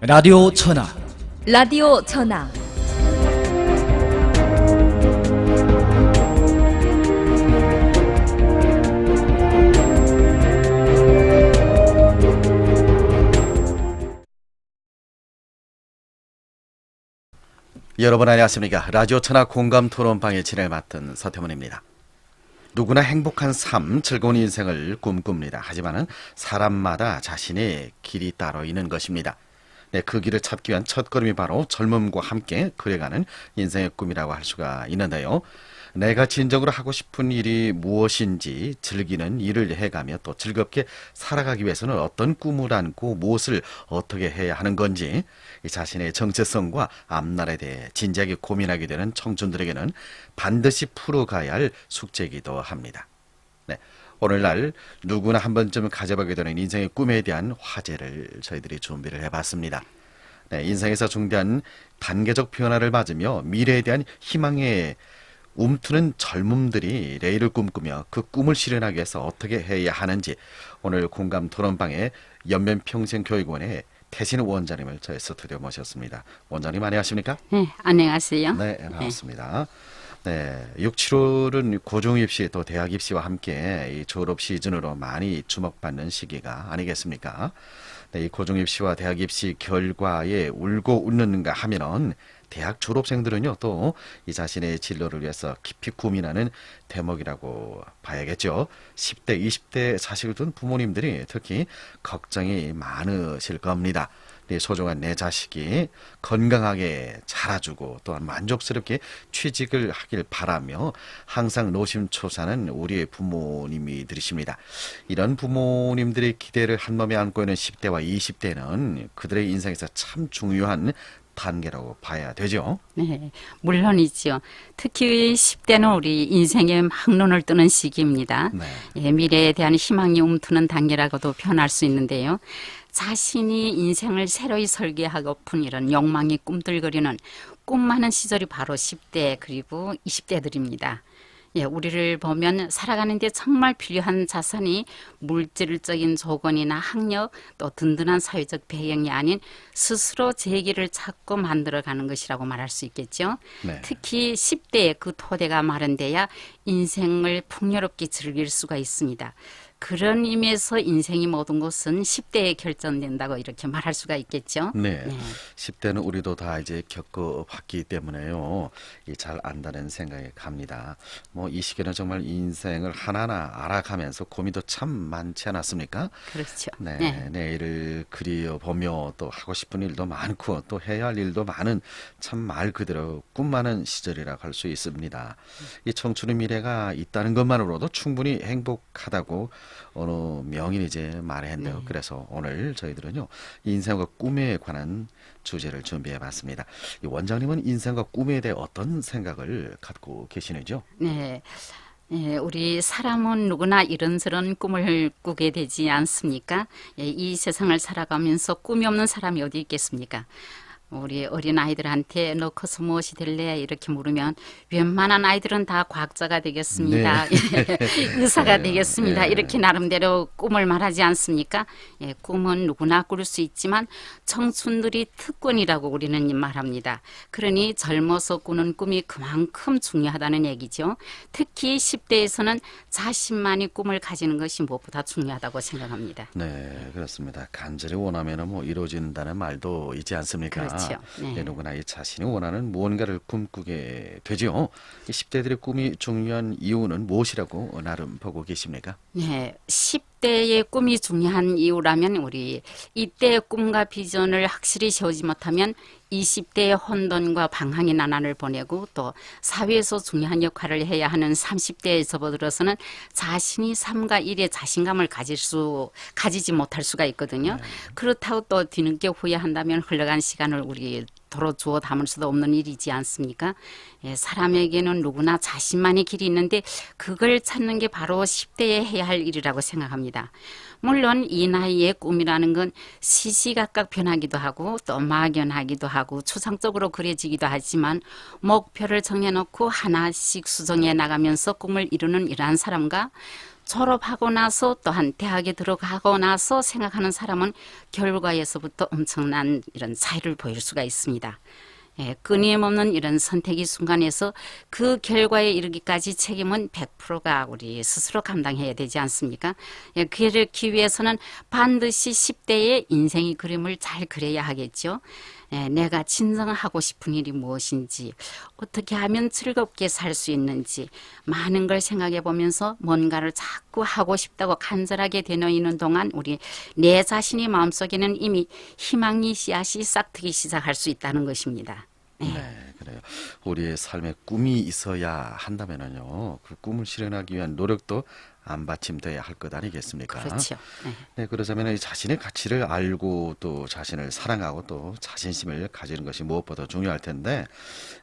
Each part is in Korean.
라디오 천하. 라디오 전화. 여러분 안녕하십니까. 라디오 천하 공감 토론방의 진행을 맡은 서태문입니다. 누구나 행복한 삶, 즐거운 인생을 꿈꿉니다. 하지만 사람마다 자신의 길이 따로 있는 것입니다. 네, 그 길을 찾기 위한 첫걸음이 바로 젊음과 함께 그려가는 인생의 꿈이라고 할 수가 있는데요. 내가 진정으로 하고 싶은 일이 무엇인지 즐기는 일을 해가며 또 즐겁게 살아가기 위해서는 어떤 꿈을 안고 무엇을 어떻게 해야 하는 건지 자신의 정체성과 앞날에 대해 진지하게 고민하게 되는 청춘들에게는 반드시 풀어가야 할 숙제이기도 합니다. 네, 오늘날 누구나 한 번쯤 가져보게 되는 인생의 꿈에 대한 화제를 저희들이 준비를 해봤습니다. 네, 인생에서 중대한 단계적 변화를 맞으며 미래에 대한 희망에 움트는 젊음들이 내일을 꿈꾸며 그 꿈을 실현하기 위해서 어떻게 해야 하는지 오늘 공감 토론방에 연면평생교육원의 태신 원장님을 저희 스튜디오 모셨습니다. 원장님 안녕하십니까? 네, 안녕하세요. 네, 반갑습니다. 네, 6, 7월은 고중입시 또 대학 입시와 함께 이 졸업 시즌으로 많이 주목받는 시기가 아니겠습니까? 네, 이 고중입시와 대학 입시 결과에 울고 웃는가 하면은 대학 졸업생들은요 또 이 자신의 진로를 위해서 깊이 고민하는 대목이라고 봐야겠죠. 10대, 20대 자식을 둔 부모님들이 특히 걱정이 많으실 겁니다. 네, 소중한 내 자식이 건강하게 자라주고 또한 만족스럽게 취직을 하길 바라며 항상 노심초사하는 우리의 부모님이들이십니다. 이런 부모님들의 기대를 한몸에 안고 있는 10대와 20대는 그들의 인생에서 참 중요한 단계라고 봐야 되죠. 네, 물론이죠. 특히 10대는 우리 인생의 막론을 뜨는 시기입니다. 네. 예, 미래에 대한 희망이 움트는 단계라고도 표현할 수 있는데요. 자신이 인생을 새로이 설계하고픈 이런 욕망이 꿈틀거리는 꿈 많은 시절이 바로 10대 그리고 20대들입니다. 예, 우리를 보면 살아가는데 정말 필요한 자산이 물질적인 조건이나 학력 또 든든한 사회적 배경이 아닌 스스로 제 길을 찾고 만들어가는 것이라고 말할 수 있겠죠. 네. 특히 10대의 그 토대가 마련돼야 인생을 풍요롭게 즐길 수가 있습니다. 그런 의미에서 인생이 모든 것은 10대에 결정된다고 이렇게 말할 수가 있겠죠. 네. 네. 10대는 우리도 다 이제 겪어봤기 때문에요. 잘 안다는 생각이 갑니다. 뭐 이 시기는 정말 인생을 하나하나 알아가면서 고민도 참 많지 않았습니까? 그렇죠. 네. 네. 내일을 그려보며 또 하고 싶은 일도 많고 또 해야 할 일도 많은 참 말 그대로 꿈 많은 시절이라고 할 수 있습니다. 이 청춘의 미래가 있다는 것만으로도 충분히 행복하다고 어느 명인이 이제 말했는데요. 그래서 오늘 저희들은요 인생과 꿈에 관한 주제를 준비해 봤습니다. 이 원장님은 인생과 꿈에 대해 어떤 생각을 갖고 계시는지요? 네. 예, 우리 사람은 누구나 이런저런 꿈을 꾸게 되지 않습니까? 예, 이 세상을 살아가면서 꿈이 없는 사람이 어디 있겠습니까? 우리 어린 아이들한테 너 커서 무엇이 될래? 이렇게 물으면 웬만한 아이들은 다 과학자가 되겠습니다. 의사가 되겠습니다. 네. 이렇게 나름대로 꿈을 말하지 않습니까? 예, 꿈은 누구나 꿀 수 있지만 청춘들이 특권이라고 우리는 말합니다. 그러니 젊어서 꾸는 꿈이 그만큼 중요하다는 얘기죠. 특히 10대에서는 자신만이 꿈을 가지는 것이 무엇보다 중요하다고 생각합니다. 네, 그렇습니다. 간절히 원하면 뭐 이루어진다는 말도 있지 않습니까? 그렇죠. 네. 네, 누구나 이 자신이 원하는 무언가를 꿈꾸게 되죠. 이 10대들의 꿈이 중요한 이유는 무엇이라고 나름 보고 계십니까? 네, 10대의 꿈이 중요한 이유라면 우리 이때의 꿈과 비전을 확실히 세우지 못하면 20대의 혼돈과 방황의 나날을 보내고 또 사회에서 중요한 역할을 해야 하는 30대에 접어들어서는 자신이 삶과 일에 자신감을 가지지 못할 수가 있거든요. 그렇다고 또 뒤늦게 후회한다면 흘러간 시간을 우리 도로 주워 담을 수도 없는 일이지 않습니까? 예, 사람에게는 누구나 자신만의 길이 있는데 그걸 찾는 게 바로 10대에 해야 할 일이라고 생각합니다. 물론 이 나이의 꿈이라는 건 시시각각 변하기도 하고 또 막연하기도 하고 추상적으로 그려지기도 하지만 목표를 정해놓고 하나씩 수정해 나가면서 꿈을 이루는 이러한 사람과 졸업하고 나서 또한 대학에 들어가고 나서 생각하는 사람은 결과에서부터 엄청난 이런 차이를 보일 수가 있습니다. 예, 끊임없는 이런 선택의 순간에서 그 결과에 이르기까지 책임은 100%가 우리 스스로 감당해야 되지 않습니까? 예, 그렇기 위해서는 반드시 10대의 인생의 그림을 잘 그려야 하겠죠. 예, 내가 진정 하고 싶은 일이 무엇인지, 어떻게 하면 즐겁게 살 수 있는지 많은 걸 생각해 보면서 뭔가를 자꾸 하고 싶다고 간절하게 되뇌이는 동안 우리 내 자신의 마음속에는 이미 희망의 씨앗이 싹트기 시작할 수 있다는 것입니다. 네, 그래요. 우리의 삶에 꿈이 있어야 한다면은요, 그 꿈을 실현하기 위한 노력도 안받침돼야 할 것 아니겠습니까? 그렇죠. 네. 네, 그러자면 이 자신의 가치를 알고 또 자신을 사랑하고 또 자신심을 가지는 것이 무엇보다 중요할 텐데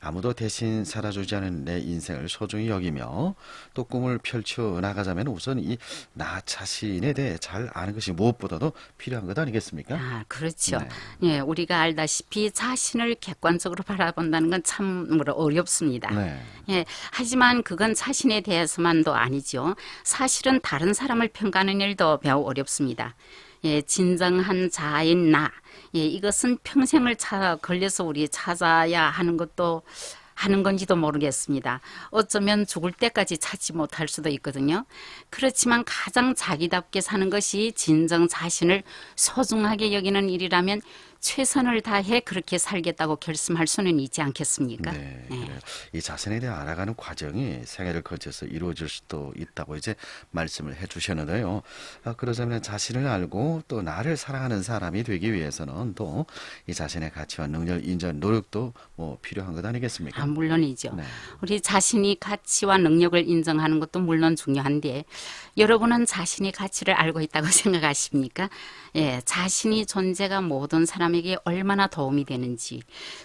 아무도 대신 살아주지 않은 내 인생을 소중히 여기며 또 꿈을 펼쳐 나가자면 우선 이 나 자신에 대해 잘 아는 것이 무엇보다도 필요한 것 아니겠습니까? 아, 그렇죠. 네. 예, 우리가 알다시피 자신을 객관적으로 바라본다는 건 참으로 어렵습니다. 네. 예, 하지만 그건 자신에 대해서만도 아니죠. 사실은 다른 사람을 평가하는 일도 매우 어렵습니다. 예, 진정한 자아인 나. 예, 이것은 평생을 걸려서 우리 찾아야 하는 것도 하는 건지도 모르겠습니다. 어쩌면 죽을 때까지 찾지 못할 수도 있거든요. 그렇지만 가장 자기답게 사는 것이 진정 자신을 소중하게 여기는 일이라면 최선을 다해 그렇게 살겠다고 결심할 수는 있지 않겠습니까? 네, 그래요. 이 자신에 대해 알아가는 과정이 생애를 거쳐서 이루어질 수도 있다고 이제 말씀을 해주셨는데요. 그러자면 자신을 알고 또 나를 사랑하는 사람이 되기 위해서는 또 이 자신의 가치와 능력을 인정하는 노력도 뭐 필요한 것 아니겠습니까? 아, 물론이죠. 네. 우리 자신이 가치와 능력을 인정하는 것도 물론 중요한데 여러분은 자신의 가치를 알고 있다고 생각하십니까? 예, 자신이 존재가 모든 사람에게 얼마나 도움이 되는지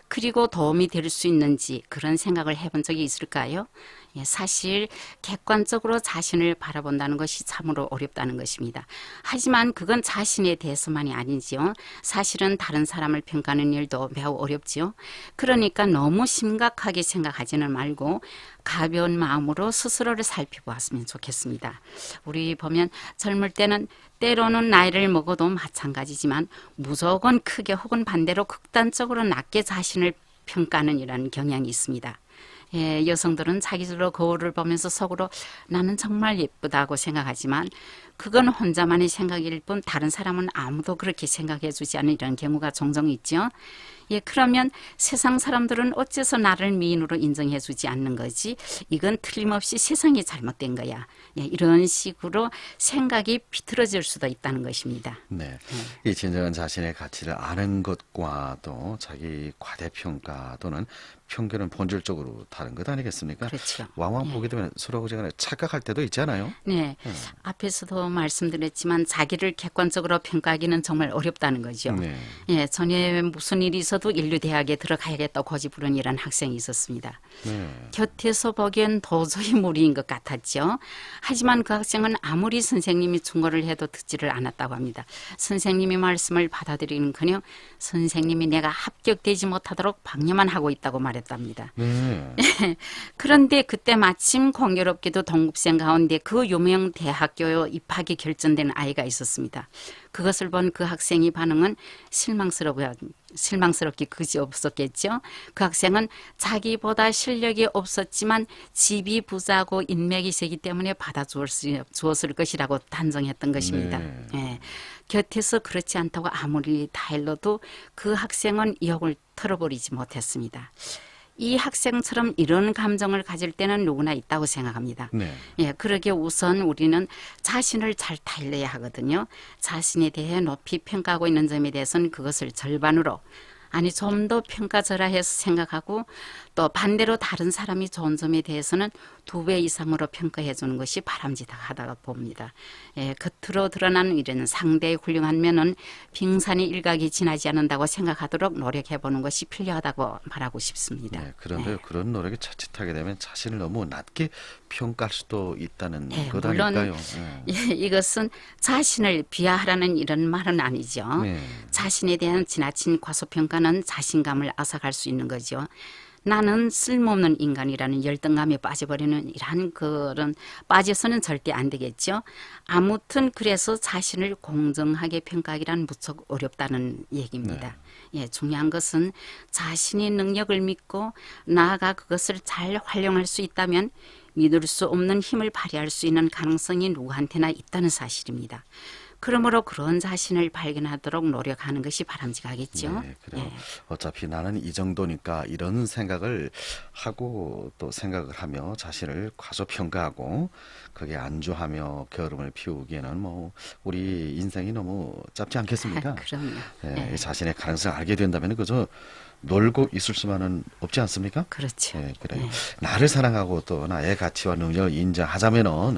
그리고 도움이 될 수 있는지 그런 생각을 해본 적이 있을까요? 예, 사실 객관적으로 자신을 바라본다는 것이 참으로 어렵다는 것입니다. 하지만 그건 자신에 대해서만이 아니지요. 사실은 다른 사람을 평가하는 일도 매우 어렵지요. 그러니까 너무 심각하게 생각하지는 말고 가벼운 마음으로 스스로를 살펴보았으면 좋겠습니다. 우리 보면 젊을 때는 때로는 나이를 먹어도 마찬가지지만 무조건 크게 혹은 반대로 극단적으로 낮게 자신을 평가하는 이런 경향이 있습니다. 예, 여성들은 자기들로 거울을 보면서 속으로 나는 정말 예쁘다고 생각하지만 그건 혼자만의 생각일 뿐 다른 사람은 아무도 그렇게 생각해 주지 않는 이런 경우가 종종 있죠. 예, 그러면 세상 사람들은 어째서 나를 미인으로 인정해 주지 않는 거지? 이건 틀림없이 세상이 잘못된 거야. 예, 이런 식으로 생각이 비틀어질 수도 있다는 것입니다. 네, 이 진정한 자신의 가치를 아는 것과 또 자기 과대평가 또는 편견은 본질적으로 다른 것 아니겠습니까? 그렇죠. 왕왕 보게 되면 서로 그간에 착각할 때도 있잖아요. 네, 앞에서도 말씀드렸지만 자기를 객관적으로 평가하기는 정말 어렵다는 거죠. 네. 예, 전에 무슨 일이 있어도 인류대학에 들어가야겠다고 고집부른 이런 학생이 있었습니다. 네. 곁에서 보기엔 도저히 무리인 것 같았죠. 하지만 그 학생은 아무리 선생님이 충고를 해도 듣지를 않았다고 합니다. 선생님이 말씀을 받아들이는커녕 선생님이 내가 합격되지 못하도록 방해만 하고 있다고 말했답니다. 네. 그런데 그때 마침 공교롭게도 동급생 가운데 그 유명 대학교 입학이 결정된 아이가 있었습니다. 그것을 본 그 학생의 반응은 실망스럽게 그지 없었겠죠. 그 학생은 자기보다 실력이 없었지만 집이 부자고 인맥이 세기 때문에 받아주었을 것이라고 단정했던 것입니다. 네. 예. 곁에서 그렇지 않다고 아무리 다일러도 그 학생은 역을 털어버리지 못했습니다. 이 학생처럼 이런 감정을 가질 때는 누구나 있다고 생각합니다. 네. 예, 그러기에 우선 우리는 자신을 잘 달래야 하거든요. 자신에 대해 높이 평가하고 있는 점에 대해서는 그것을 절반으로 아니 좀 더 평가절하해서 생각하고 또 반대로 다른 사람이 좋은 점에 대해서는 2배 이상으로 평가해 주는 것이 바람직하다고 봅니다. 예, 겉으로 드러나는 이런 상대의 훌륭한 면은 빙산의 일각이 지나지 않는다고 생각하도록 노력해 보는 것이 필요하다고 말하고 싶습니다. 네, 그런데 그런 노력이 자칫하게 되면 자신을 너무 낮게 평가할 수도 있다는 네, 것 물론 아닐까요? 네. 예, 이것은 자신을 비하하라는 이런 말은 아니죠. 네. 자신에 대한 지나친 과소평가는 자신감을 앗아갈 수 있는 거죠. 나는 쓸모없는 인간이라는 열등감에 빠져버리는 이러한 그런 빠져서는 절대 안 되겠죠. 아무튼 그래서 자신을 공정하게 평가하기란 무척 어렵다는 얘기입니다. 예, 중요한 것은 자신의 능력을 믿고 나아가 그것을 잘 활용할 수 있다면 믿을 수 없는 힘을 발휘할 수 있는 가능성이 누구한테나 있다는 사실입니다. 그러므로 그런 자신을 발견하도록 노력하는 것이 바람직하겠죠. 네, 그래요. 예. 어차피 나는 이 정도니까 이런 생각을 하고 또 생각을 하며 자신을 과소평가하고 거기에 안주하며 게으름을 피우기에는 뭐 우리 인생이 너무 짧지 않겠습니까? 그럼요. 예, 예. 자신의 가능성을 알게 된다면 그저 놀고 있을 수만은 없지 않습니까? 그렇죠. 예, 그래요. 예. 나를 사랑하고 또 나의 가치와 능력을 인정하자면은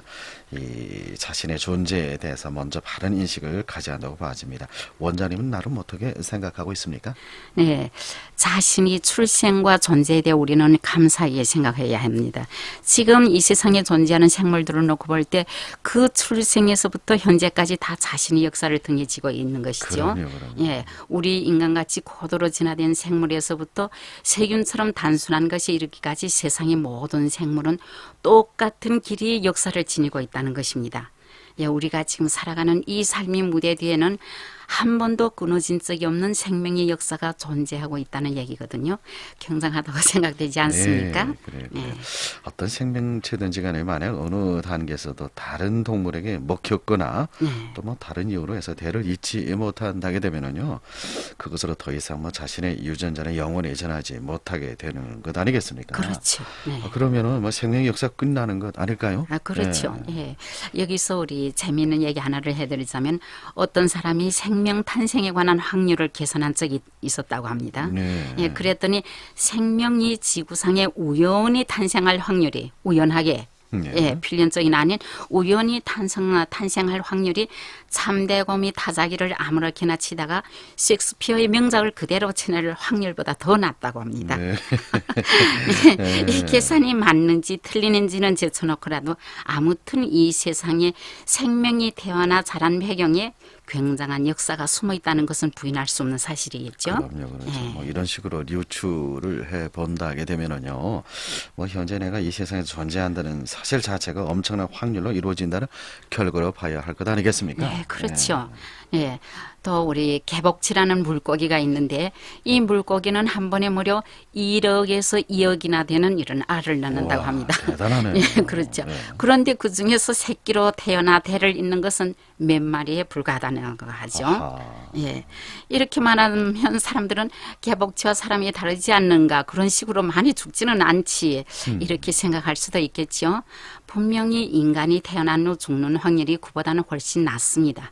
이 자신의 존재에 대해서 먼저 바른 인식을 가져야 한다고 봐집니다. 원장님은 나름 어떻게 생각하고 있습니까? 네, 자신이 출생과 존재에 대해 우리는 감사하게 생각해야 합니다. 지금 이 세상에 존재하는 생물들을 놓고 볼 때 그 출생에서부터 현재까지 다 자신의 역사를 등에 지고 있는 것이죠. 그럼요, 그럼요. 예, 우리 인간같이 고도로 진화된 생물에서부터 세균처럼 단순한 것이 이르기까지 세상의 모든 생물은 똑같은 길이의 역사를 지니고 있다는 것입니다. 예, 우리가 지금 살아가는 이 삶의 무대 뒤에는 한 번도 끊어진 적이 없는 생명의 역사가 존재하고 있다는 얘기거든요. 굉장하다고 생각되지 않습니까? 네, 그래요. 네. 어떤 생명체든지 간에 만약 어느 단계에서도 다른 동물에게 먹혔거나 네. 또 뭐 다른 이유로 해서 대를 잊지 못한다게 되면은요, 그것으로 더 이상 뭐 자신의 유전자는 영원히 전하지 못하게 되는 것 아니겠습니까? 그렇죠. 네. 그러면은 뭐 생명의 역사 끝나는 것 아닐까요? 아, 그렇죠. 네. 예. 여기서 우리 재미있는 얘기 하나를 해드리자면 어떤 사람이 생명 탄생에 관한 확률을 계산한 적이 있었다고 합니다. 네. 예, 그랬더니 생명이 지구상에 우연히 탄생할 확률이 우연하게 네. 예, 필연적인 아닌 우연히 탄생할 확률이 참대 곰이 타자기를 아무렇게나 치다가 셰익스피어의 명작을 그대로 쳐낼 확률보다 더 낮다고 합니다. 네. 이 계산이 맞는지 틀리는지는 제쳐놓고라도 아무튼 이 세상에 생명이 태어나 자란 배경에 굉장한 역사가 숨어 있다는 것은 부인할 수 없는 사실이겠죠. 그럼요, 그렇죠. 예. 뭐 이런 식으로 유추를 해 본다게 되면은요, 뭐 현재 내가 이 세상에 존재한다는 사실 자체가 엄청난 확률로 이루어진다는 결과로 봐야 할 것 아니겠습니까? 네, 그렇죠. 예. 또 우리 개복치라는 물고기가 있는데 이 물고기는 한 번에 무려 1억에서 2억이나 되는 이런 알을 낳는다고 우와, 합니다. 대단하네요. 예, 그렇죠. 네. 그런데 그 중에서 새끼로 태어나 대를 잇는 것은 몇 마리에 불과하다는 거 하죠. 아하. 예. 이렇게 말하면 사람들은 개복치와 사람이 다르지 않는가 그런 식으로 많이 죽지는 않지 이렇게 생각할 수도 있겠죠. 분명히 인간이 태어난 후 죽는 확률이 그보다는 훨씬 낮습니다.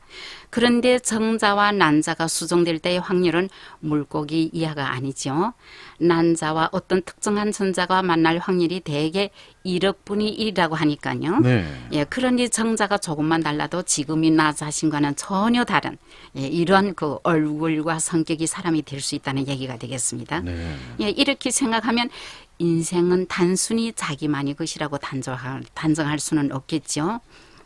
그런데 정자와 난자가 수정될 때의 확률은 물고기 이하가 아니죠. 난자와 어떤 특정한 전자가 만날 확률이 대개 1억 분의 1이라고 하니까요. 네. 예, 그러니 정자가 조금만 달라도 지금의 나 자신과는 전혀 다른 예, 이런 그 얼굴과 성격이 사람이 될 수 있다는 얘기가 되겠습니다. 네. 예, 이렇게 생각하면 인생은 단순히 자기만의 것이라고 단정할 수는 없겠죠.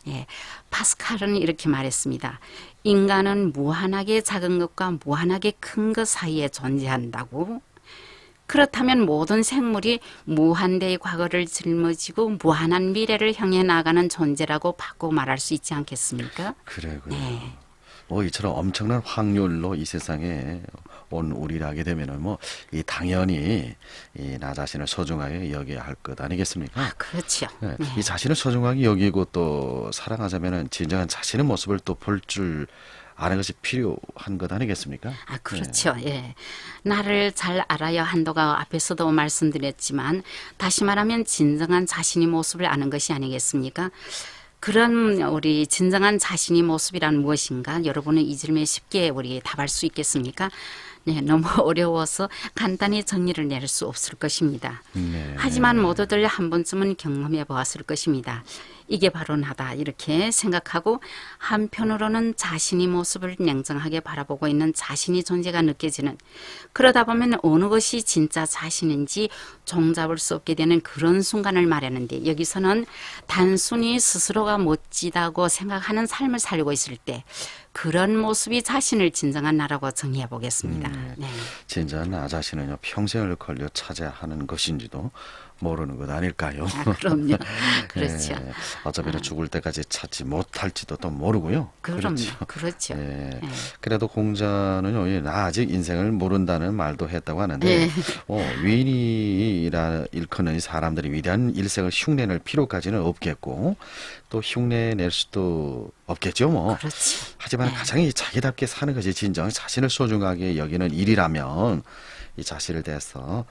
예, 파스칼은 이렇게 말했습니다. 인간은 무한하게 작은 것과 무한하게 큰 것 사이에 존재한다고. 그렇다면 모든 생물이 무한대의 과거를 짊어지고 무한한 미래를 향해 나가는 존재라고 바꿔 말할 수 있지 않겠습니까? 그래요. 네. 뭐 이처럼 엄청난 확률로 이 세상에 온 우리를 하게 되면은 뭐 이 당연히 이 나 자신을 소중하게 여겨야 할 것 아니겠습니까? 아, 그렇죠. 네. 네. 이 자신을 소중하게 여기고 또 사랑하자면은 진정한 자신의 모습을 또 볼 줄 아는 것이 필요한 것 아니겠습니까? 아, 그렇죠. 예. 나를 잘 알아야 한다가 앞에서도 말씀드렸지만 다시 말하면 진정한 자신의 모습을 아는 것이 아니겠습니까? 그런 우리 진정한 자신의 모습이란 무엇인가? 여러분은 이 질문에 쉽게 우리 답할 수 있겠습니까? 네, 너무 어려워서 간단히 정리를 내릴 수 없을 것입니다. 네. 하지만 모두들 한 번쯤은 경험해 보았을 것입니다. 이게 바로 나다 이렇게 생각하고 한편으로는 자신의 모습을 냉정하게 바라보고 있는 자신의 존재가 느껴지는 그러다 보면 어느 것이 진짜 자신인지 종잡을 수 없게 되는 그런 순간을 말하는데 여기서는 단순히 스스로가 멋지다고 생각하는 삶을 살고 있을 때 그런 모습이 자신을 진정한 나라고 정의해 보겠습니다. 네. 진짜 나 자신은요 평생을 걸려 찾아야 하는 것인지도 모르는 것 아닐까요? 그럼요. 그렇죠. 어차피 죽을 때까지 찾지 못할지도 또 모르고요. 그럼요. 그렇죠. 예. 그래도 공자는요, 나 아직 인생을 모른다는 말도 했다고 하는데, 위인이라 일컫는 사람들이 위대한 일생을 흉내낼 필요까지는 없겠고, 또 흉내낼 수도 없겠죠, 뭐. 그렇죠. 하지만 가장 이 자기답게 사는 것이 진정 자신을 소중하게 여기는 일이라면, 이 자신을 대해서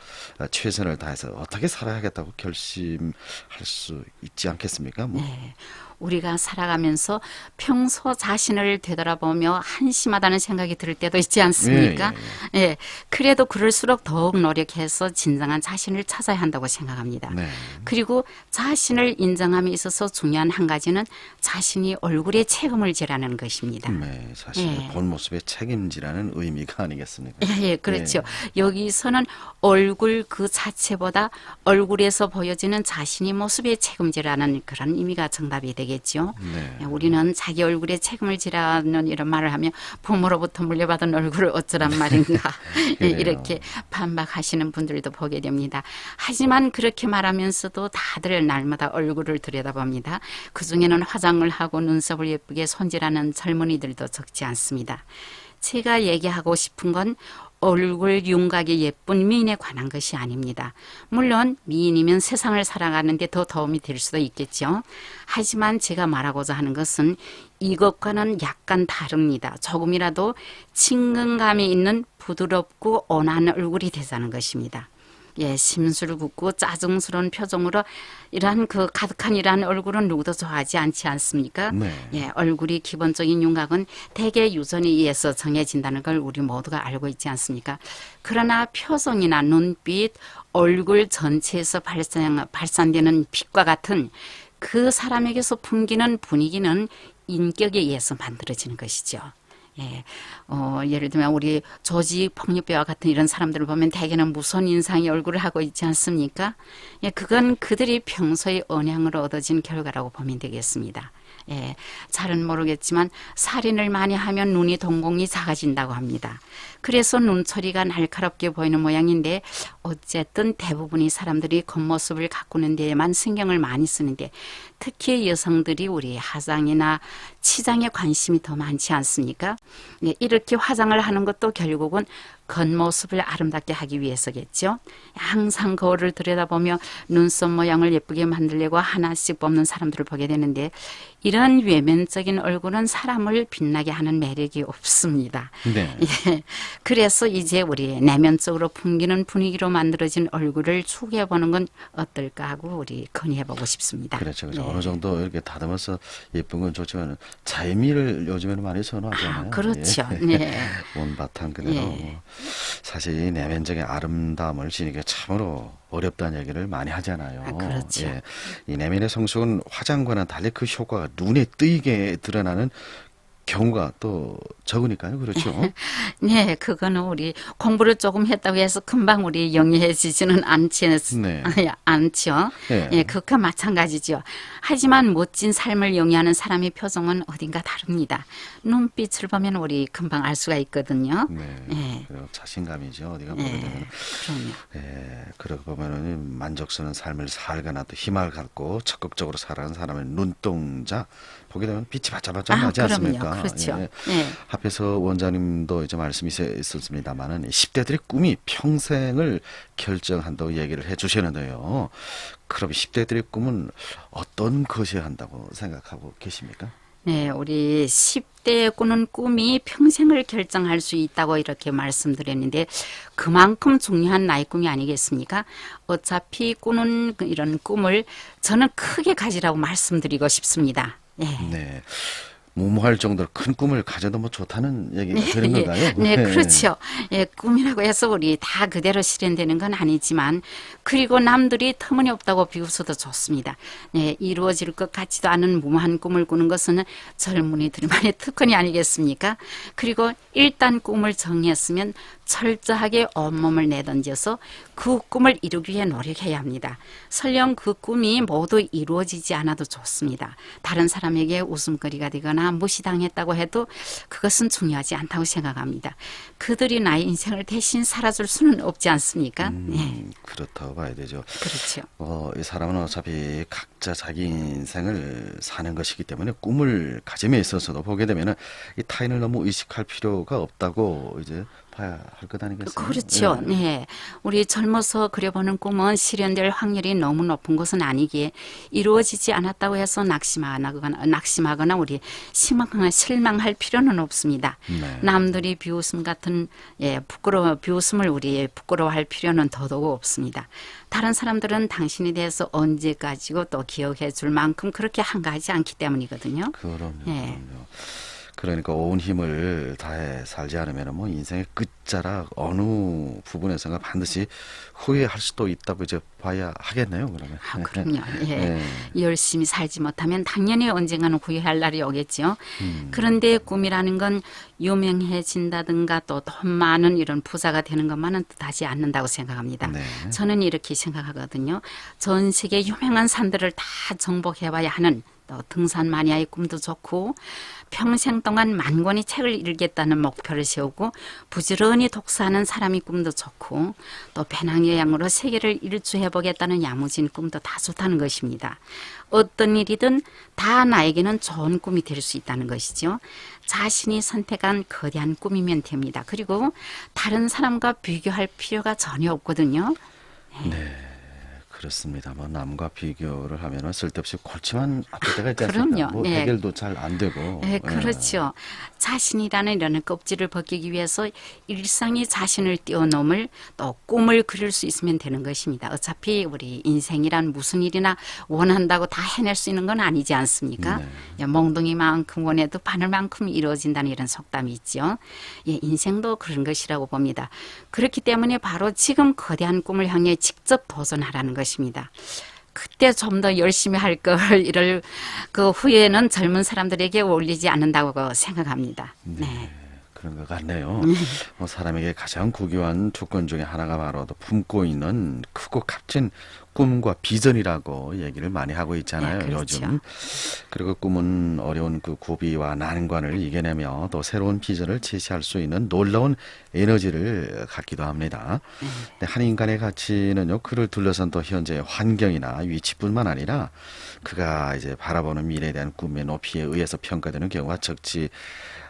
최선을 다해서 어떻게 살아야겠다고 결심할 수 있지 않겠습니까? 뭐. 네. 우리가 살아가면서 평소 자신을 되돌아보며 한심하다는 생각이 들 때도 있지 않습니까? 예. 그래도 그럴수록 더욱 노력해서 진정한 자신을 찾아야 한다고 생각합니다. 네. 그리고 자신을 인정함에 있어서 중요한 한 가지는 자신이 얼굴에 책임을 지라는 것입니다. 네, 자신의 본 모습에 책임지라는 의미가 아니겠습니까? 예, 그렇죠. 여기서는 얼굴 그 자체보다 얼굴에서 보여지는 자신의 모습에 책임지라는 그런 의미가 정답이 되겠죠. 네. 우리는 자기 얼굴에 책임을 지라는 이런 말을 하며 부모로부터 물려받은 얼굴을 어쩌란 말인가 예, 이렇게 반박하시는 분들도 보게 됩니다. 하지만 그렇게 말하면서도 다들 날마다 얼굴을 들여다봅니다. 그중에는 화장을 하고 눈썹을 예쁘게 손질하는 젊은이들도 적지 않습니다. 제가 얘기하고 싶은 건 얼굴 윤곽이 예쁜 미인에 관한 것이 아닙니다. 물론 미인이면 세상을 살아가는데 더 도움이 될 수도 있겠죠. 하지만 제가 말하고자 하는 것은 이것과는 약간 다릅니다. 조금이라도 친근감이 있는 부드럽고 온화한 얼굴이 되자는 것입니다. 예, 심술 굽고 짜증스러운 표정으로 이러한 그 가득한 이러한 얼굴은 누구도 좋아하지 않지 않습니까? 네. 예, 얼굴이 기본적인 윤곽은 대개 유전에 의해서 정해진다는 걸 우리 모두가 알고 있지 않습니까? 그러나 표정이나 눈빛, 얼굴 전체에서 발산되는 빛과 같은 그 사람에게서 풍기는 분위기는 인격에 의해서 만들어지는 것이죠. 예, 예를 들면 우리 조직 폭력배와 같은 이런 사람들을 보면 대개는 무서운 인상의 얼굴을 하고 있지 않습니까? 예, 그건 그들이 평소에 언양으로 얻어진 결과라고 보면 되겠습니다. 예, 잘은 모르겠지만 살인을 많이 하면 눈이 동공이 작아진다고 합니다. 그래서 눈초리가 날카롭게 보이는 모양인데 어쨌든 대부분의 사람들이 겉모습을 가꾸는 데에만 신경을 많이 쓰는데 특히 여성들이 우리 화장이나 치장에 관심이 더 많지 않습니까? 예, 이렇게 화장을 하는 것도 결국은 겉모습을 아름답게 하기 위해서겠죠. 항상 거울을 들여다보며 눈썹 모양을 예쁘게 만들려고 하나씩 뽑는 사람들을 보게 되는데 이런 외면적인 얼굴은 사람을 빛나게 하는 매력이 없습니다. 네. 예, 그래서 이제 우리 내면적으로 풍기는 분위기로 만들어진 얼굴을 추구해보는 건 어떨까 하고 우리 건의해보고 싶습니다. 그렇죠. 네. 어느 정도 이렇게 다듬어서 예쁜 건 좋지만 자의미를 요즘에는 많이 선호하잖아요. 그렇죠. 예. 네. 온바탕 그대로 예. 사실 이 내면적인 아름다움을 지니기가 참으로 어렵다는 얘기를 많이 하잖아요. 그렇죠. 예. 이 내면의 성숙은 화장과는 달리 그 효과가 눈에 띄게 드러나는 경우가 또 적으니까요. 그렇죠. 네, 그거는 우리 공부를 조금 했다고 해서 금방 우리 영리해지지는 네. 않죠. 네. 예, 그것과 마찬가지죠. 하지만 멋진 삶을 영위하는 사람의 표정은 어딘가 다릅니다. 눈빛을 보면 우리 금방 알 수가 있거든요. 네. 예. 그리고 자신감이죠. 어디가 보게 예, 되면. 그럼요. 예, 그러고 보면은 만족스러운 삶을 살거나 또 희망을 갖고 적극적으로 살아가는 사람의 눈동자 보게 되면 빛이 바짝바짝 나지 그럼요. 않습니까? 그렇죠. 예. 예. 앞에서 원장님도 이제 말씀이 있었습니다만은 10대들의 꿈이 평생을 결정한다고 얘기를 해주셨는데요. 그럼 10대들의 꿈은 어떤 것이어야 한다고 생각하고 계십니까? 네, 우리 10대에 꾸는 꿈이 평생을 결정할 수 있다고 이렇게 말씀드렸는데 그만큼 중요한 나의 꿈이 아니겠습니까? 어차피 꾸는 이런 꿈을 저는 크게 가지라고 말씀드리고 싶습니다. 예. 네. 무모할 정도로 큰 꿈을 가져도 뭐 좋다는 얘기가 되는 건가요? 네, 그렇죠. 예, 꿈이라고 해서 우리 다 그대로 실현되는 건 아니지만 그리고 남들이 터무니없다고 비웃어도 좋습니다. 예, 이루어질 것 같지도 않은 무모한 꿈을 꾸는 것은 젊은이들만의 특권이 아니겠습니까? 그리고 일단 꿈을 정했으면 철저하게 온몸을 내던져서 그 꿈을 이루기 위해 노력해야 합니다. 설령 그 꿈이 모두 이루어지지 않아도 좋습니다. 다른 사람에게 웃음거리가 되거나 당하거나 무시당했다고 해도 그것은 중요하지 않다고 생각합니다. 그들이 나의 인생을 대신 살아줄 수는 없지 않습니까? 예. 그렇다고 봐야 되죠. 그렇죠. 이 사람은 어차피 각자 자기 인생을 사는 것이기 때문에 꿈을 가짐에 있어서도 보게 되면은 이 타인을 너무 의식할 필요가 없다고 이제 봐야 할 것 아니겠어요? 그렇죠. 예. 네. 우리 젊어서 그려보는 꿈은 실현될 확률이 너무 높은 것은 아니기에 이루어지지 않았다고 해서 낙심하거나 우리 실망할 필요는 없습니다. 네. 남들이 비웃음 같은 비웃음을 우리 부끄러워할 필요는 더더욱 없습니다. 다른 사람들은 당신에 대해서 언제까지고 또 기억해 줄 만큼 그렇게 한가하지 않기 때문이거든요. 그럼요. 예. 그럼요. 그러니까 온 힘을 다해 살지 않으면 뭐 인생의 끝자락 어느 부분에서가 반드시 후회할 수도 있다고 이제 봐야 하겠네요. 그러면. 그럼요. 예. 열심히 살지 못하면 당연히 언젠가는 후회할 날이 오겠죠. 그런데 꿈이라는 건 유명해진다든가 또 돈 많은 이런 부자가 되는 것만은 뜻하지 않는다고 생각합니다. 네. 저는 이렇게 생각하거든요. 전 세계 유명한 산들을 다 정복해봐야 하는 또 등산 마니아의 꿈도 좋고 평생 동안 만 권의 책을 읽겠다는 목표를 세우고 부지런히 독서하는 사람의 꿈도 좋고 또 배낭여행으로 세계를 일주해보겠다는 야무진 꿈도 다 좋다는 것입니다. 어떤 일이든 다 나에게는 좋은 꿈이 될 수 있다는 것이죠. 자신이 선택한 거대한 꿈이면 됩니다. 그리고 다른 사람과 비교할 필요가 전혀 없거든요. 네. 그렇습니다. 뭐 남과 비교를 하면은 쓸데없이 골치만 아플 때가 있지 않습니까? 그럼요. 뭐 예. 해결도 잘 안 되고. 네, 그렇죠. 자신이라는 이런 껍질을 벗기기 위해서 일상이 자신을 뛰어넘을 또 꿈을 그릴 수 있으면 되는 것입니다. 어차피 우리 인생이란 무슨 일이나 원한다고 다 해낼 수 있는 건 아니지 않습니까? 네. 몽둥이만큼 원해도 바늘만큼 이루어진다는 이런 속담이 있죠. 예, 인생도 그런 것이라고 봅니다. 그렇기 때문에 바로 지금 거대한 꿈을 향해 직접 도전하라는 것입니다. 그때 좀 더 열심히 할 걸 이럴 그 후회는 젊은 사람들에게 어울리지 않는다고 생각합니다. 네. 그런 것 같네요. 뭐 사람에게 가장 고귀한 주권 중에 하나가 바로 품고 있는 크고 값진 꿈과 비전이라고 얘기를 많이 하고 있잖아요. 네, 그렇죠. 요즘. 그리고 꿈은 어려운 그 고비와 난관을 이겨내며 또 새로운 비전을 제시할 수 있는 놀라운 에너지를 갖기도 합니다. 근데 한 인간의 가치는요, 그를 둘러싼 또 현재의 환경이나 위치뿐만 아니라 그가 이제 바라보는 미래에 대한 꿈의 높이에 의해서 평가되는 경우가 적지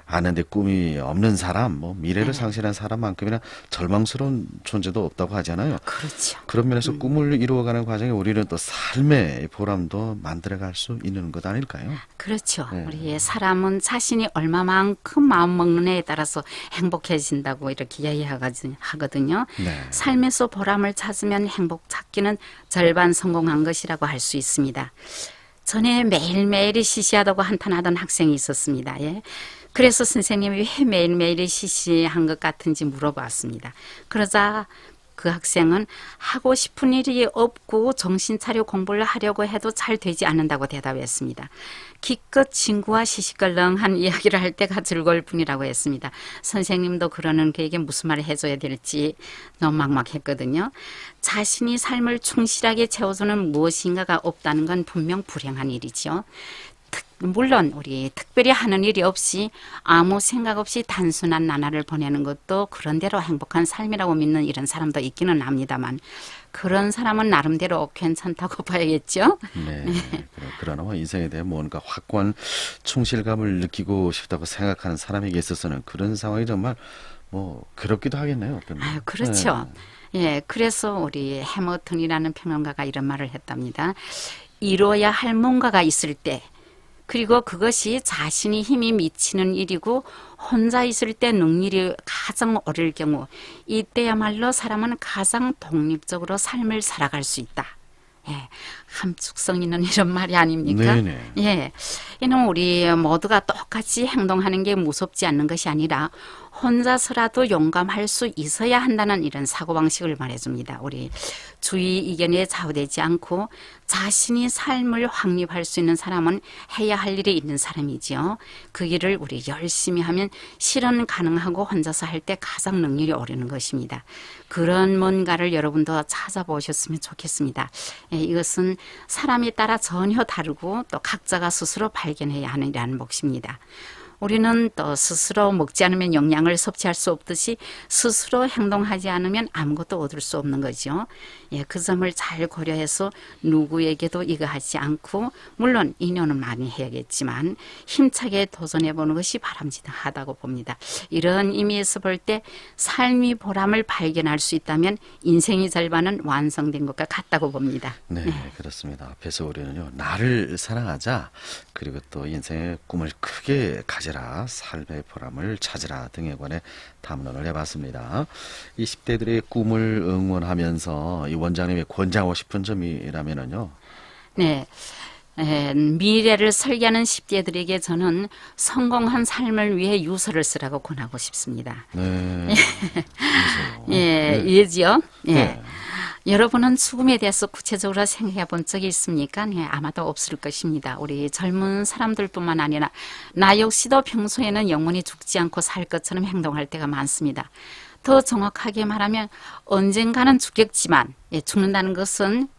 않은데, 꿈이 없는 사람, 뭐 미래를 상실한 사람만큼이나 절망스러운 존재도 없다고 하잖아요. 그렇죠. 그런 면에서 꿈을 이루어가는 과정에 우리는 또 삶의 보람도 만들어갈 수 있는 것 아닐까요? 그렇죠. 네. 우리 사람은 자신이 얼마만큼 마음 먹느냐에 따라서 행복해진다고 이렇게 이야기하거든요. 네. 삶에서 보람을 찾으면 행복 찾기는 절반 성공한 것이라고 할 수 있습니다. 전에 매일매일이 시시하다고 한탄하던 학생이 있었습니다. 예. 그래서 선생님이 왜 매일매일이 시시한 것 같은지 물어봤습니다. 그러자 그 학생은 하고 싶은 일이 없고 정신 차려 공부를 하려고 해도 잘 되지 않는다고 대답했습니다. 기껏 친구와 시시껄렁한 이야기를 할 때가 즐거울 뿐이라고 했습니다. 선생님도 그러는 그에게 무슨 말을 해줘야 될지 너무 막막했거든요. 자신이 삶을 충실하게 채워주는 무엇인가가 없다는 건 분명 불행한 일이죠. 물론 우리 특별히 하는 일이 없이 아무 생각 없이 단순한 나날을 보내는 것도 그런대로 행복한 삶이라고 믿는 이런 사람도 있기는 합니다만 그런 사람은 나름대로 괜찮다고 봐야겠죠. 네. 그러나 뭐 인생에 대해 뭔가 확고한 충실감을 느끼고 싶다고 생각하는 사람에게 있어서는 그런 상황이 정말 뭐 괴롭기도 하겠네요. 아유, 그렇죠. 예, 그래서 우리 해머턴이라는 평론가가 이런 말을 했답니다. 이루어야 할 뭔가가 있을 때 그리고 그것이 자신이 힘이 미치는 일이고 혼자 있을 때 능률이 가장 어릴 경우 이때야말로 사람은 가장 독립적으로 삶을 살아갈 수 있다. 예, 함축성 있는 이런 말이 아닙니까? 네네. 예, 이는 우리 모두가 똑같이 행동하는 게 무섭지 않는 것이 아니라 혼자서라도 용감할 수 있어야 한다는 이런 사고방식을 말해줍니다. 우리 주위 이견에 좌우되지 않고 자신이 삶을 확립할 수 있는 사람은 해야 할 일이 있는 사람이지요. 그 일을 우리 열심히 하면 실현 가능하고 혼자서 할 때 가장 능률이 오르는 것입니다. 그런 뭔가를 여러분도 찾아보셨으면 좋겠습니다. 이것은 사람에 따라 전혀 다르고 또 각자가 스스로 발견해야 하는 이라는 몫입니다. 우리는 또 스스로 먹지 않으면 영양을 섭취할 수 없듯이 스스로 행동하지 않으면 아무것도 얻을 수 없는 거죠. 그 점을 잘 고려해서 누구에게도 이거 하지 않고, 물론 인연은 많이 해야겠지만 힘차게 도전해보는 것이 바람직하다고 봅니다. 이런 의미에서 볼 때 삶이 보람을 발견할 수 있다면 인생의 절반은 완성된 것과 같다고 봅니다. 네, 그렇습니다. 앞에서 우리는요, 나를 사랑하자, 그리고 또 인생의 꿈을 크게 가져라, 삶의 보람을 찾으라 등에 관해 담론을 해봤습니다. 이 10대들의 꿈을 응원하면서 이 원장님이 권장하고 싶은 점이라면은요. 네. 미래를 설계하는 10대들에게 저는 성공한 삶을 위해 유서를 쓰라고 권하고 싶습니다. 네. 예지요. 네. 여러분은 죽음에 대해서 구체적으로 생각해 본 적이 있습니까? 네, 아마도 없을 것입니다. 우리 젊은 사람들뿐만 아니라 나 역시도 평소에는 영원히 죽지 않고 살 것처럼 행동할 때가 많습니다. 더 정확하게 말하면 언젠가는 죽겠지만, 죽는다는 것은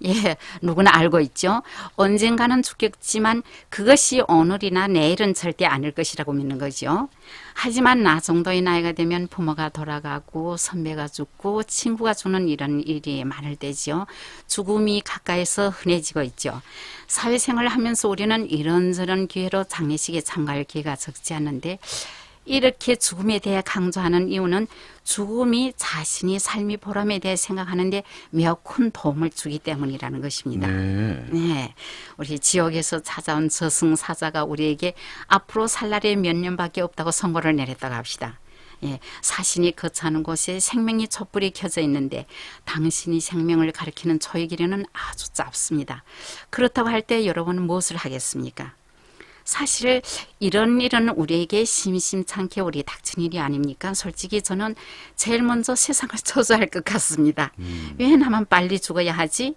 누구나 알고 있죠. 언젠가는 죽겠지만 그것이 오늘이나 내일은 절대 아닐 것이라고 믿는 거죠. 하지만 나 정도의 나이가 되면 부모가 돌아가고 선배가 죽고 친구가 죽는 이런 일이 많을 때죠. 죽음이 가까이서 흔해지고 있죠. 사회생활을 하면서 우리는 이런저런 기회로 장례식에 참가할 기회가 적지 않는데, 이렇게 죽음에 대해 강조하는 이유는 죽음이 자신이 삶의 보람에 대해 생각하는데 매우 큰 도움을 주기 때문이라는 것입니다. 네. 우리 지옥에서 찾아온 저승사자가 우리에게 앞으로 살 날이 몇 년밖에 없다고 선고를 내렸다고 합시다. 사신이 거처하는 곳에 생명의 촛불이 켜져 있는데 당신이 생명을 가리키는 초의 길이는 아주 짧습니다. 그렇다고 할 때 여러분은 무엇을 하겠습니까? 사실 이런 일은 우리에게 심심찮게 우리 닥친 일이 아닙니까? 솔직히 저는 제일 먼저 세상을 저주할 것 같습니다. 왜 나만 빨리 죽어야 하지?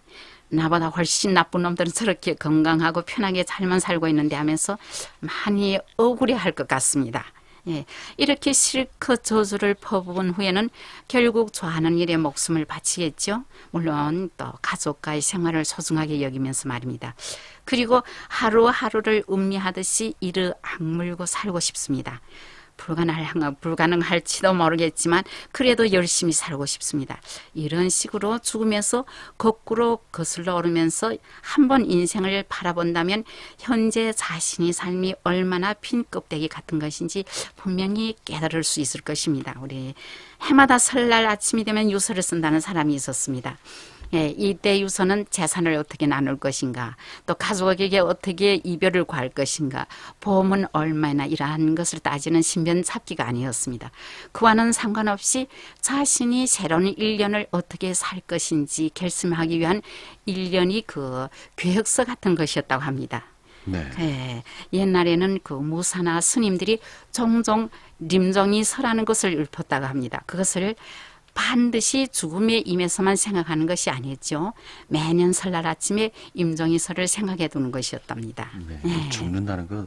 나보다 훨씬 나쁜 놈들은 저렇게 건강하고 편하게 잘만 살고 있는데 하면서 많이 억울해할 것 같습니다. 이렇게 실컷 저주를 퍼부은 후에는 결국 좋아하는 일에 목숨을 바치겠죠. 물론 또 가족과의 생활을 소중하게 여기면서 말입니다. 그리고 하루하루를 음미하듯이 이를 악물고 살고 싶습니다. 불가능할지도 모르겠지만 그래도 열심히 살고 싶습니다. 이런 식으로 죽으면서 거꾸로 거슬러 오르면서 한번 인생을 바라본다면 현재 자신의 삶이 얼마나 핀 껍데기 같은 것인지 분명히 깨달을 수 있을 것입니다. 우리 해마다 설날 아침이 되면 유서를 쓴다는 사람이 있었습니다. 이때 유서는 재산을 어떻게 나눌 것인가, 또 가족에게 어떻게 이별을 구할 것인가, 보험은 얼마나, 이러한 것을 따지는 신변 잡기가 아니었습니다. 그와는 상관없이 자신이 새로운 1년을 어떻게 살 것인지 결심하기 위한 1년이 그 계획서 같은 것이었다고 합니다. 옛날에는 그 무사나 스님들이 종종 림종이 서라는 것을 읊었다고 합니다. 그것을 반드시 죽음에 임해서만 생각하는 것이 아니었죠. 매년 설날 아침에 임종이설을 생각해 두는 것이었답니다. 죽는다는 거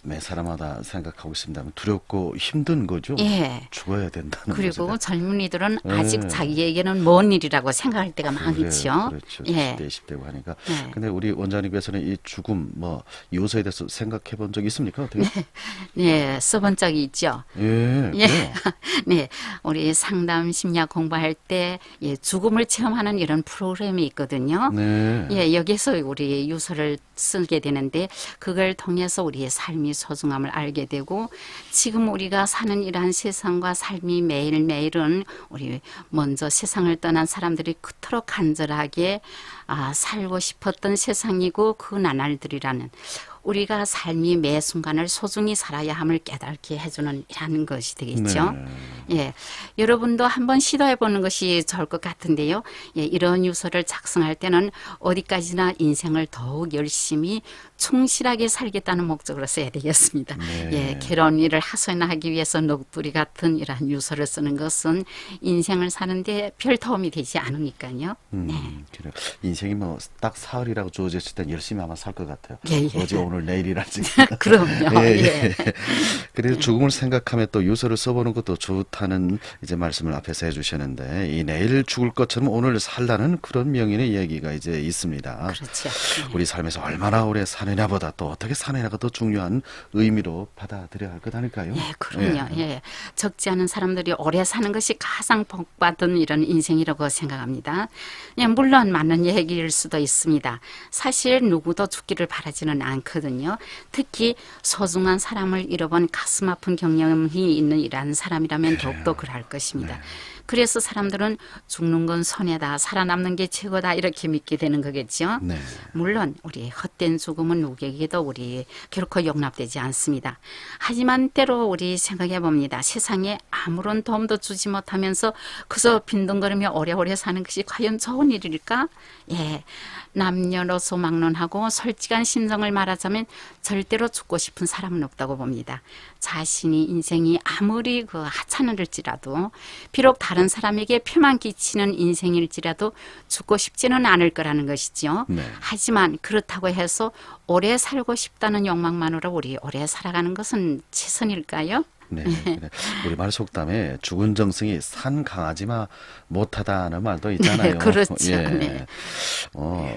매 사람마다 생각하고 있습니다만 두렵고 힘든 거죠. 죽어야 된다는 그리고 거죠. 젊은이들은 아직 자기에게는 먼 일이라고 생각할 때가 많죠. 그렇죠. 10대, 20대고 하니까. 근데 우리 원장님께서는 이 죽음, 요소에 대해서 생각해 본 적 있습니까? 어떻게? 써본 적이 있죠. 네, 우리 상담 심리학 공부할 때 죽음을 체험하는 이런 프로그램이 있거든요. 여기서 우리 유서를 쓰게 되는데 그걸 통해서 우리의 삶이 소중함을 알게 되고, 지금 우리가 사는 이러한 세상과 삶이 매일매일은 우리 먼저 세상을 떠난 사람들이 그토록 간절하게 살고 싶었던 세상이고 그 나날들이라는, 우리가 삶이 매 순간을 소중히 살아야 함을 깨닫게 해주는 이라는 것이 되겠죠. 예, 여러분도 한번 시도해 보는 것이 좋을 것 같은데요. 예, 이런 유서를 작성할 때는 어디까지나 인생을 더욱 열심히 충실하게 살겠다는 목적으로 써야 되겠습니다. 예, 괴로운 일을 하소연하기 위해서 녹두리 같은 이러한 유서를 쓰는 것은 인생을 사는데 별 도움이 되지 않으니까요. 네. 그래요. 인생이 뭐 딱 사흘이라고 주어졌을 땐 열심히 아마 살 것 같아요. 예, 예. 어제 오늘 내일이라지. 그럼요. 예, 예. 예. 그래서 죽음을 생각하며 또 유서를 써보는 것도 좋다는 이제 말씀을 앞에서 해주셨는데 이 내일 죽을 것처럼 오늘 살라는 그런 명인의 얘기가 이제 있습니다. 그렇죠. 우리 삶에서 얼마나 오래 사느냐보다 또 어떻게 사느냐가 더 중요한 의미로 받아들여야 할 것 아닐까요? 예, 그럼요. 예. 적지 않은 사람들이 오래 사는 것이 가장 복받은 이런 인생이라고 생각합니다. 예, 물론 맞는 얘기일 수도 있습니다. 사실 누구도 죽기를 바라지는 않거든요. 특히 소중한 사람을 잃어본 가슴 아픈 경험이 있는 이러한 사람이라면 더욱더 그럴 것입니다. 그래서 사람들은 죽는 건 손해다, 살아남는 게 최고다 이렇게 믿게 되는 거겠죠. 네. 물론 우리 헛된 죽음은 누구에게도 우리 결코 용납되지 않습니다. 하지만 때로 우리 생각해 봅니다. 세상에 아무런 도움도 주지 못하면서 그저 빈둥거리며 오래오래 사는 것이 과연 좋은 일일까? 예, 남녀노소 막론하고 솔직한 심정을 말하자면 절대로 죽고 싶은 사람은 없다고 봅니다. 자신이 인생이 아무리 그 하찮을지라도 비록 다른 사람에게 폐만 끼치는 인생일지라도 죽고 싶지는 않을 거라는 것이죠. 네. 하지만 그렇다고 해서 오래 살고 싶다는 욕망만으로 우리 오래 살아가는 것은 최선일까요? 네, 그래. 우리말 속담에 죽은 정승이 산 강아지마 못하다는 말도 있잖아요. 네, 그렇죠. 예. 네.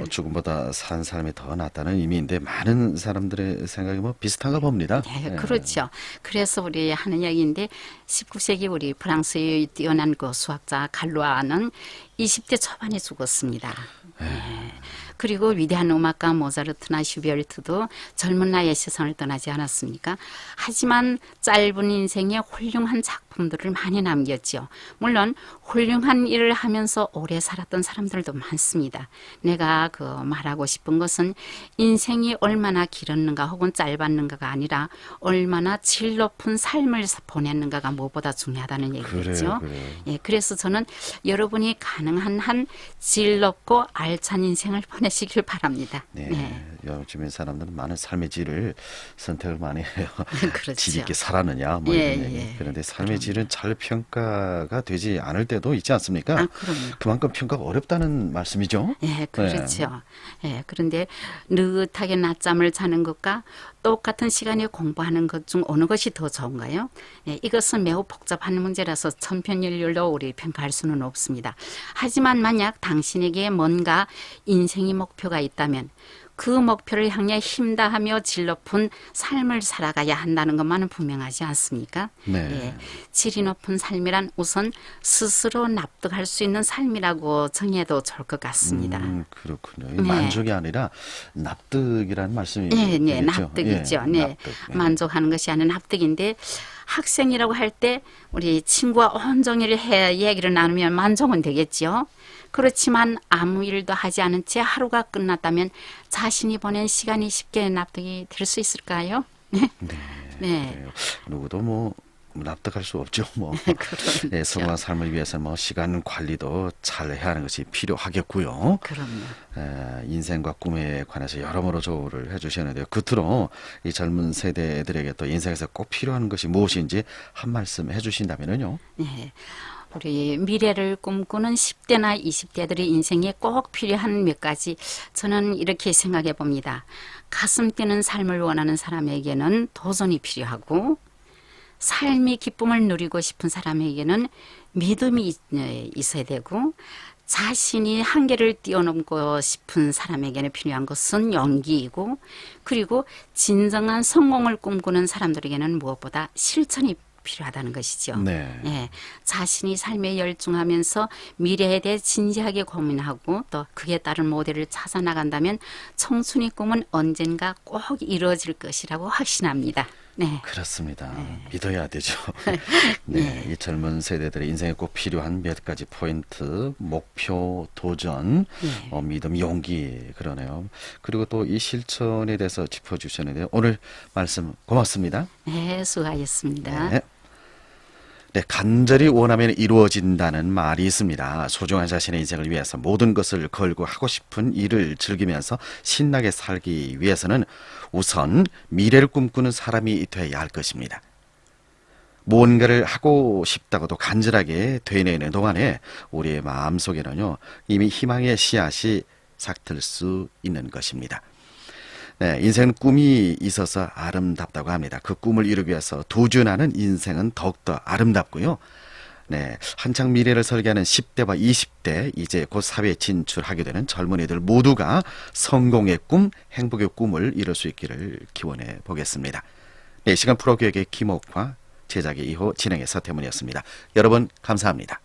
죽음보다 산 사람이 더 낫다는 의미인데 많은 사람들의 생각이 뭐 비슷한가 봅니다. 네, 예. 그렇죠. 그래서 우리 하는 이야기인데 19세기 우리 프랑스의 뛰어난 그 수학자 갈루아는 20대 초반에 죽었습니다. 네. 그리고 위대한 음악가 모차르트나 슈베르트도 젊은 나이에 세상을 떠나지 않았습니까? 하지만 짧은 인생에 훌륭한 작품들을 많이 남겼죠. 물론 훌륭한 일을 하면서 오래 살았던 사람들도 많습니다. 내가 그 말하고 싶은 것은 인생이 얼마나 길었는가 혹은 짧았는가가 아니라 얼마나 질 높은 삶을 보냈는가가 무엇보다 중요하다는 얘기겠죠. 그래요. 예, 그래서 저는 여러분이 가능한 한 질 높고 알찬 인생을 보내시길 바랍니다. 네. 요즘에 사람들은 많은 삶의 질을 선택을 많이 해요. 그렇죠. 질 있게 살았느냐 뭐 예, 이런 얘기. 예. 그런데 삶의 질은 잘 평가가 되지 않을 때도 있지 않습니까? 아, 그럼요. 그만큼 평가가 어렵다는 말씀이죠. 예, 그렇죠. 예, 그런데 느긋하게 낮잠을 자는 것과 똑같은 시간에 공부하는 것 중 어느 것이 더 좋은가요? 예, 이것은 매우 복잡한 문제라서 천편일률로 우리 평가할 수는 없습니다. 하지만 만약 당신에게 뭔가 인생의 목표가 있다면 그 목표를 향해 힘다하며 질 높은 삶을 살아가야 한다는 것만은 분명하지 않습니까? 네. 예, 질이 높은 삶이란 우선 스스로 납득할 수 있는 삶이라고 정해도 좋을 것 같습니다. 그렇군요. 네. 만족이 아니라 납득이라는 말씀이 네, 네, 되겠죠. 납득이죠. 예, 네, 납득. 예. 만족하는 것이 아닌 납득인데 학생이라고 할 때 우리 친구와 온종일 얘기를 나누면 만족은 되겠죠. 그렇지만 아무 일도 하지 않은 채 하루가 끝났다면 자신이 보낸 시간이 쉽게 납득이 될 수 있을까요? 네. 네. 그래요. 누구도 뭐 납득할 수 없죠. 뭐 그렇죠. 예, 성공한 삶을 위해서 뭐 시간 관리도 잘 해야 하는 것이 필요하겠고요. 그럼요. 인생과 꿈에 관해서 여러모로 조언을 해주셨는데요. 끝으로 이 젊은 세대들에게 또 인생에서 꼭 필요한 것이 무엇인지 한 말씀 해주신다면요. 네. 우리 미래를 꿈꾸는 10대나 20대들의 인생에 꼭 필요한 몇 가지 저는 이렇게 생각해 봅니다. 가슴 뛰는 삶을 원하는 사람에게는 도전이 필요하고 삶의 기쁨을 누리고 싶은 사람에게는 믿음이 있어야 되고 자신이 한계를 뛰어넘고 싶은 사람에게는 필요한 것은 용기이고 그리고 진정한 성공을 꿈꾸는 사람들에게는 무엇보다 실천이 필요하다는 것이죠. 네. 예, 자신이 삶에 열중하면서 미래에 대해 진지하게 고민하고 또 그에 따른 모델을 찾아 나간다면 청춘의 꿈은 언젠가 꼭 이루어질 것이라고 확신합니다. 네. 그렇습니다. 믿어야 되죠. 네, 이 젊은 세대들의 인생에 꼭 필요한 몇 가지 포인트, 목표, 도전, 믿음, 용기 그러네요. 그리고 또 이 실천에 대해서 짚어주셨는데요. 오늘 말씀 고맙습니다. 네, 수고하셨습니다. 네. 네, 간절히 원하면 이루어진다는 말이 있습니다. 소중한 자신의 인생을 위해서 모든 것을 걸고 하고 싶은 일을 즐기면서 신나게 살기 위해서는 우선 미래를 꿈꾸는 사람이 되어야 할 것입니다. 무언가를 하고 싶다고도 간절하게 되뇌는 동안에 우리의 마음속에는요, 이미 희망의 씨앗이 싹틀 수 있는 것입니다. 네, 인생은 꿈이 있어서 아름답다고 합니다. 그 꿈을 이루기 위해서 도전하는 인생은 더욱더 아름답고요. 네, 한창 미래를 설계하는 10대와 20대, 이제 곧 사회에 진출하게 되는 젊은이들 모두가 성공의 꿈, 행복의 꿈을 이룰 수 있기를 기원해 보겠습니다. 네, 시간 프로교육의 김옥화, 제작의 이호, 진행의 서태문이었습니다. 여러분 감사합니다.